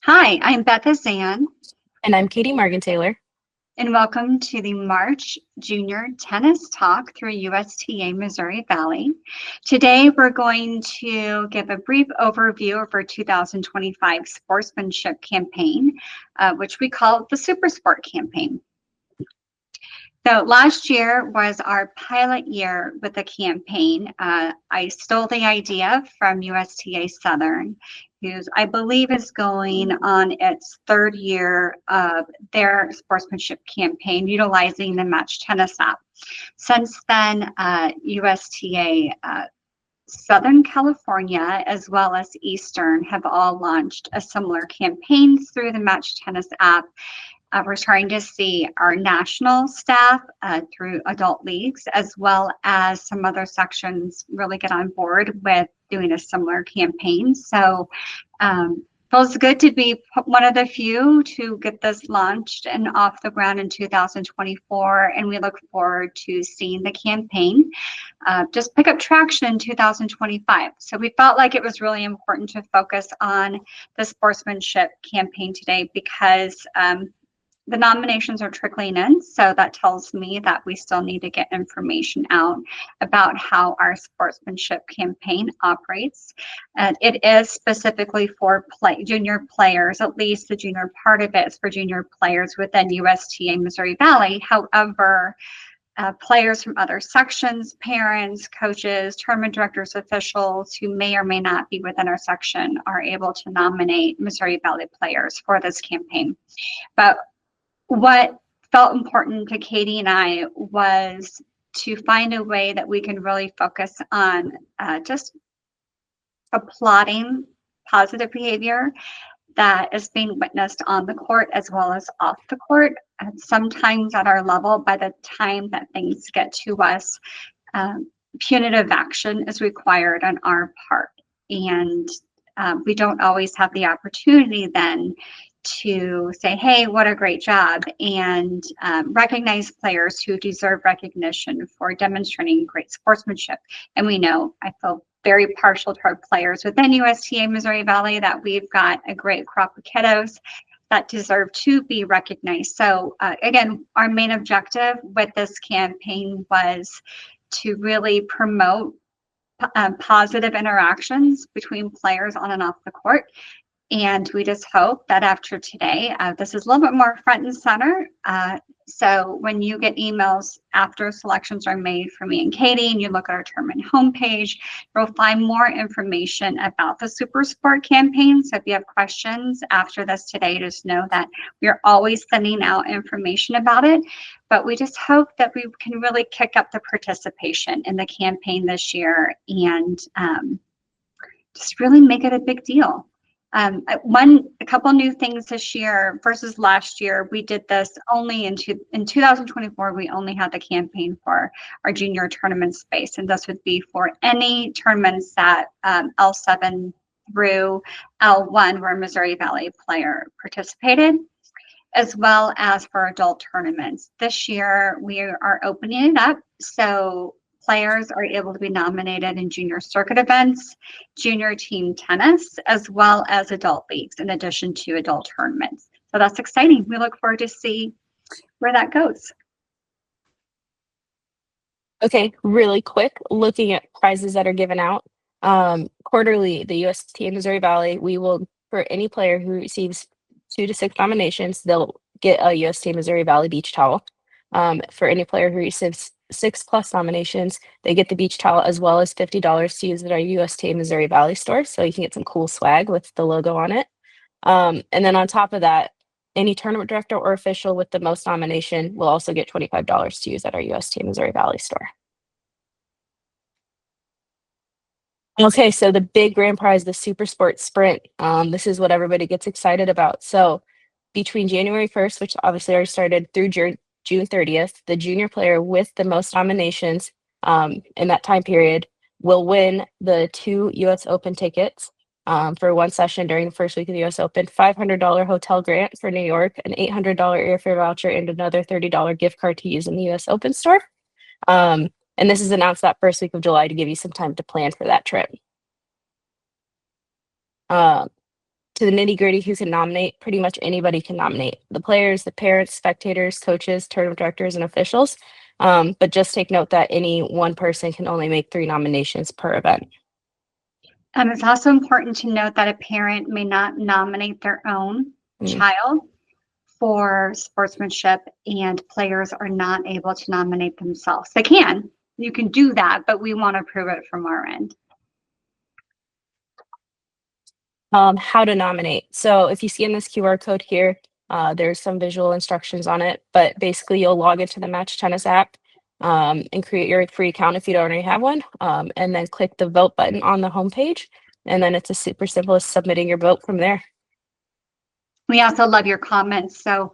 Hi, I'm Beth And I'm caitee.margenthaler. and welcome to the March Junior Tennis Talk through USTA Missouri Valley. Today, we're going to give a brief overview of our 2025 sportsmanship campaign, which we call the SuperSport campaign. So last year was our pilot year with the campaign. I stole the idea from USTA Southern, who's I believe is going on its third year of their sportsmanship campaign utilizing the Match Tennis app. Since then, USTA Southern California as well as Eastern have all launched a similar campaign through the Match Tennis app. We're trying to see our national staff through adult leagues, as well as some other sections really get on board with doing a similar campaign. So feels good to be one of the few to get this launched and off the ground in 2024. And we look forward to seeing the campaign just pick up traction in 2025. So we felt like it was really important to focus on the sportsmanship campaign today because the nominations are trickling in, so that tells me that we still need to get information out about how our sportsmanship campaign operates. It is specifically for junior players, at least the junior part of it is for junior players within USTA Missouri Valley. However, players from other sections, parents, coaches, tournament directors, officials who may or may not be within our section are able to nominate Missouri Valley players for this campaign. But what felt important to Caitee and I was to find a way that we can really focus on just applauding positive behavior that is being witnessed on the court as well as off the court. Sometimes at our level, by the time that things get to us, punitive action is required on our part. And we don't always have the opportunity then to say, hey, what a great job, and recognize players who deserve recognition for demonstrating great sportsmanship. And we know, I feel very partial toward players within USTA Missouri Valley that we've got a great crop of kiddos that deserve to be recognized. So again, our main objective with this campaign was to really promote positive interactions between players on and off the court. And we just hope that after today, this is a little bit more front and center. So when you get emails after selections are made for me and Caitee, and you look at our tournament homepage, you'll find more information about the SuperSport campaign. So if you have questions after this today, just know that we're always sending out information about it. But we just hope that we can really kick up the participation in the campaign this year and just really make it a big deal. A couple new things this year versus last year. We did this only in 2024. We only had the campaign for our junior tournament space, and this would be for any tournaments that L7 through L1 where Missouri Valley player participated, as well as for adult tournaments. This year we are opening it up, so players are able to be nominated in junior circuit events, junior team tennis, as well as adult leagues, in addition to adult tournaments. So that's exciting. We look forward to see where that goes. Okay, really quick, looking at prizes that are given out. Quarterly, the USTA Missouri Valley, we will, for any player who receives 2 to 6 nominations, they'll get a USTA Missouri Valley beach towel. For any player who receives 6+ nominations, they get the beach towel as well as $50 to use at our USTA Missouri Valley store. So you can get some cool swag with the logo on it. And then on top of that, any tournament director or official with the most nomination will also get $25 to use at our USTA Missouri Valley store. Okay, so the big grand prize, the SuperSport Sprint. This is what everybody gets excited about. So between January 1st, which obviously already started, through June 30th, the junior player with the most nominations in that time period will win the 2 US Open tickets for one session during the first week of the US Open, $500 hotel grant for New York, an $800 airfare voucher, and another $30 gift card to use in the US Open store. And this is announced that first week of July to give you some time to plan for that trip. to the nitty-gritty, who can nominate. Pretty much anybody can nominate. The players, the parents, spectators, coaches, tournament directors, and officials. But just take note that any one person can only make 3 nominations per event. It's also important to note that a parent may not nominate their own child for sportsmanship, and players are not able to nominate themselves. They can. You can do that, but we want to prove it from our end. How to nominate. So if you scan this QR code here, there's some visual instructions on it, but basically you'll log into the Match Tennis app and create your free account if you don't already have one, and then click the vote button on the homepage, and then it's as super simple as submitting your vote from there. We also love your comments. So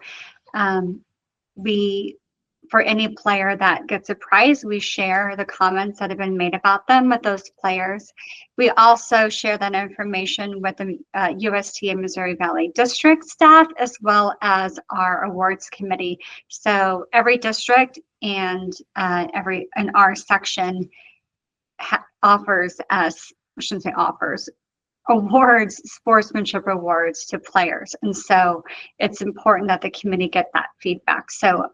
for any player that gets a prize, we share the comments that have been made about them with those players. We also share that information with the USTA Missouri Valley District staff, as well as our awards committee. So every district and in our section offers us, I shouldn't say offers, awards, sportsmanship awards to players. And so it's important that the committee get that feedback. So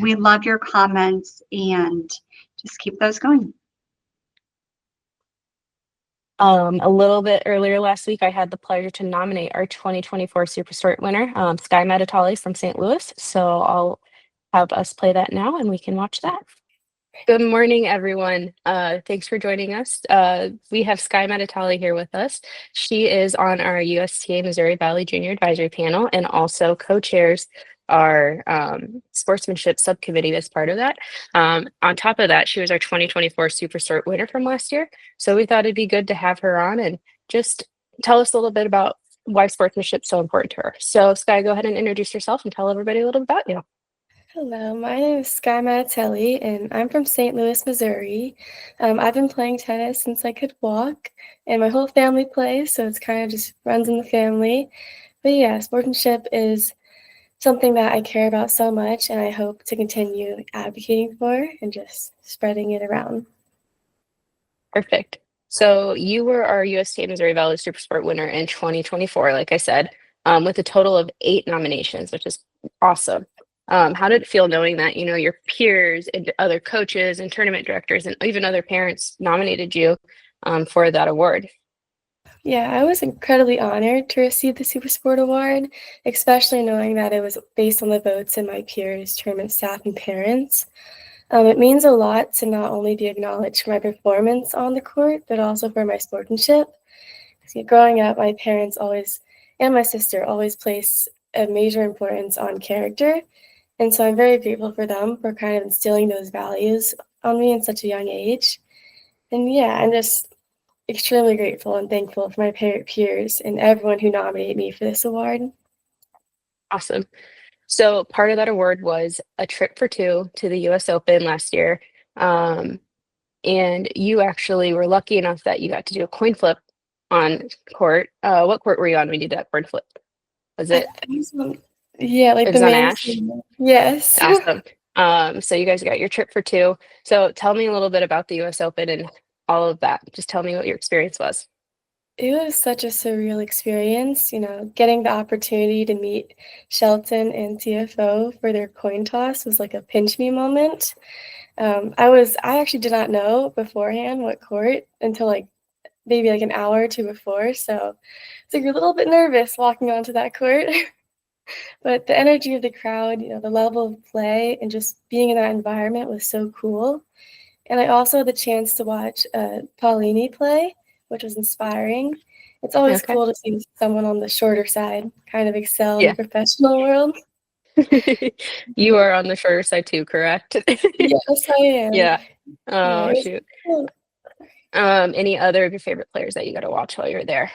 we love your comments, and just keep those going. A little bit earlier last week, I had the pleasure to nominate our 2024 SuperSport winner, Skye Madatali from St. Louis. So I'll have us play that now, and we can watch that. Good morning, everyone. Thanks for joining us. We have Skye Madatali here with us. She is on our USTA Missouri Valley Junior Advisory Panel and also co-chairs our sportsmanship subcommittee as part of that. On top of that, she was our 2024 SuperSport winner from last year. So we thought it'd be good to have her on and just tell us a little bit about why sportsmanship is so important to her. So Skye, go ahead and introduce yourself and tell everybody a little bit about you. Hello, my name is Skye Madatali, and I'm from St. Louis, Missouri. I've been playing tennis since I could walk, and my whole family plays, so it's kind of just runs in the family. But yeah, sportsmanship is something that I care about so much, and I hope to continue advocating for and just spreading it around. Perfect. So you were our USTA Missouri Valley SuperSport winner in 2024, like I said, with a total of 8 nominations, which is awesome. How did it feel knowing that, you know, your peers and other coaches and tournament directors and even other parents nominated you for that award? Yeah, I was incredibly honored to receive the SuperSport Award, especially knowing that it was based on the votes of my peers, tournament staff, and parents. It means a lot to not only be acknowledged for my performance on the court, but also for my sportsmanship. Growing up, my parents always, and my sister, always placed a major importance on character. And so I'm very grateful for them for kind of instilling those values on me in such a young age. And yeah, I'm just extremely grateful and thankful for my peers and everyone who nominated me for this award. Awesome. So part of that award was a trip for 2 to the US Open last year. And you actually were lucky enough that you got to do a coin flip on court. What court were you on when you did that coin flip? Was it? Yeah, like it the was on main Ash? Yes. Awesome. So you guys got your trip for 2. So tell me a little bit about the US Open and all of that. Just tell me what your experience was. It was such a surreal experience, you know, getting the opportunity to meet Shelton and TFO for their coin toss was like a pinch me moment. I actually did not know beforehand what court until like maybe like an hour or 2 before. So it's like a little bit nervous walking onto that court. But the energy of the crowd, you know, the level of play and just being in that environment was so cool. And I also had the chance to watch Paulini play, which was inspiring. It's always cool to see someone on the shorter side kind of excel in the professional world. You are on the shorter side too, correct? Yes, I am. Yeah. Oh, Yeah, shoot. cool. Any other of your favorite players that you got to watch while you're there?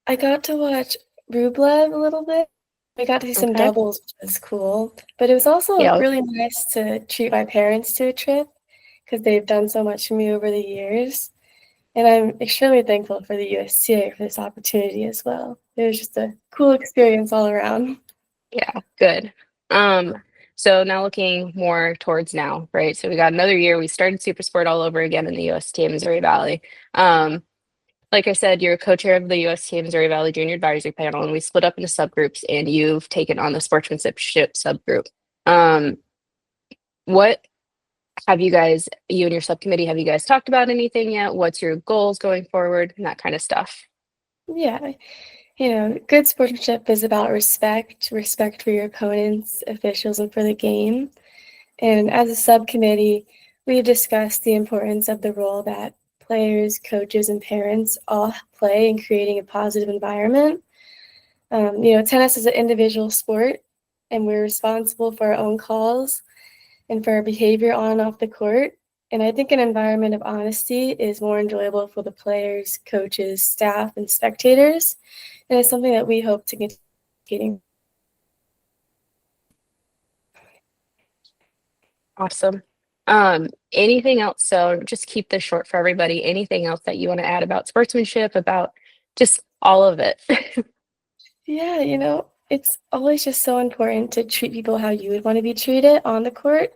I got to watch Rublev a little bit. I got to see some doubles, which was cool. But it was also really nice to treat my parents to a trip because they've done so much for me over the years. And I'm extremely thankful for the USTA for this opportunity as well. It was just a cool experience all around. Yeah, good. So now looking more towards now, right? So we got another year. We started SuperSport all over again in the USTA Missouri Valley. like I said, you're a co-chair of the USTA Missouri Valley Junior Advisory Panel, and we split up into subgroups, and you've taken on the Sportsmanship subgroup. What have you guys, you and your subcommittee, have you guys talked about anything yet? What's your goals going forward and that kind of stuff? Yeah, good sportsmanship is about respect for your opponents, officials, and for the game. And as a subcommittee, we've discussed the importance of the role that players, coaches, and parents all play in creating a positive environment. Tennis is an individual sport, and we're responsible for our own calls and for our behavior on and off the court. And I think an environment of honesty is more enjoyable for the players, coaches, staff, and spectators. And it's something that we hope to continue getting. Awesome. Anything else? So just keep this short for everybody. Anything else that you want to add about sportsmanship, about just all of it? Yeah, it's always just so important to treat people how you would want to be treated on the court.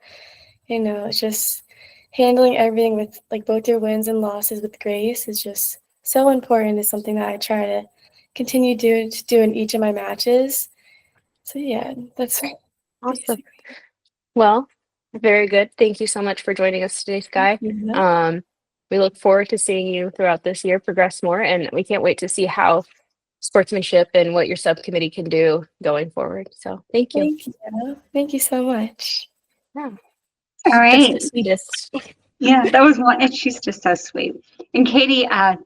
It's just handling everything with like both your wins and losses with grace is just so important. It's something that I try to continue to do in each of my matches. So yeah, that's Awesome. Well, very good. Thank you so much for joining us today, Skye. We look forward to seeing you throughout this year progress more, and we can't wait to see how sportsmanship and what your subcommittee can do going forward. So thank you. Thank you. Thank you so much. Yeah. All right. Just the sweetest. Yeah, that was one. And she's just so sweet. And Caitee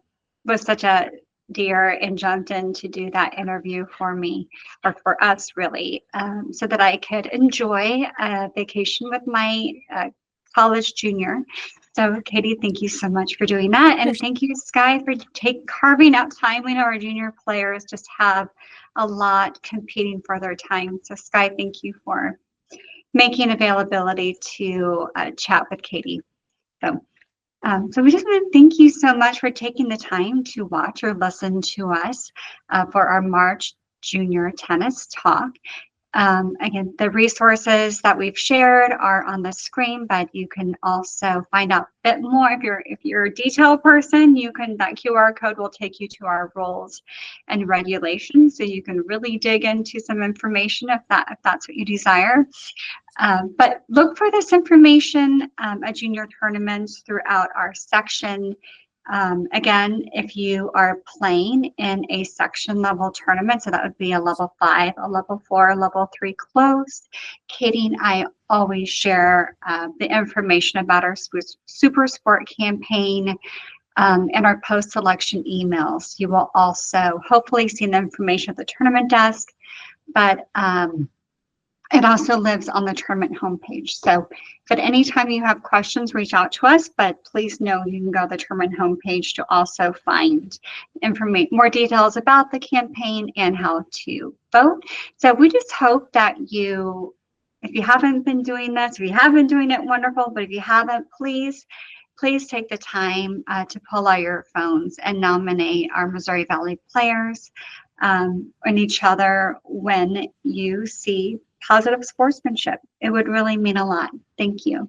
was such a dear and jumped in to do that interview for me, or for us really, so that I could enjoy a vacation with my college junior. So Caitee, thank you so much for doing that. And thank you, Skye, for carving out time. We know our junior players just have a lot competing for their time. So Skye, thank you for making availability to chat with Caitee. So we just want to thank you so much for taking the time to watch or listen to us for our March Junior Tennis Talk. Again, the resources that we've shared are on the screen, but you can also find out a bit more. If you're a detail person, that QR code will take you to our rules and regulations, so you can really dig into some information if that's what you desire. But look for this information at junior tournaments throughout our section. Again, if you are playing in a section level tournament, so that would be a level 5, a level 4, a level 3 closed, Caitee and I always share the information about our SuperSport campaign and our post-selection emails. You will also hopefully see the information at the tournament desk, but it also lives on the tournament homepage. So if at any time you have questions, reach out to us, but please know you can go to the tournament homepage to also find more details about the campaign and how to vote. So we just hope that if you haven't been doing this, if you have been doing it, wonderful, but if you haven't, please take the time to pull out your phones and nominate our Missouri Valley players and each other when you see positive sportsmanship. It would really mean a lot. Thank you.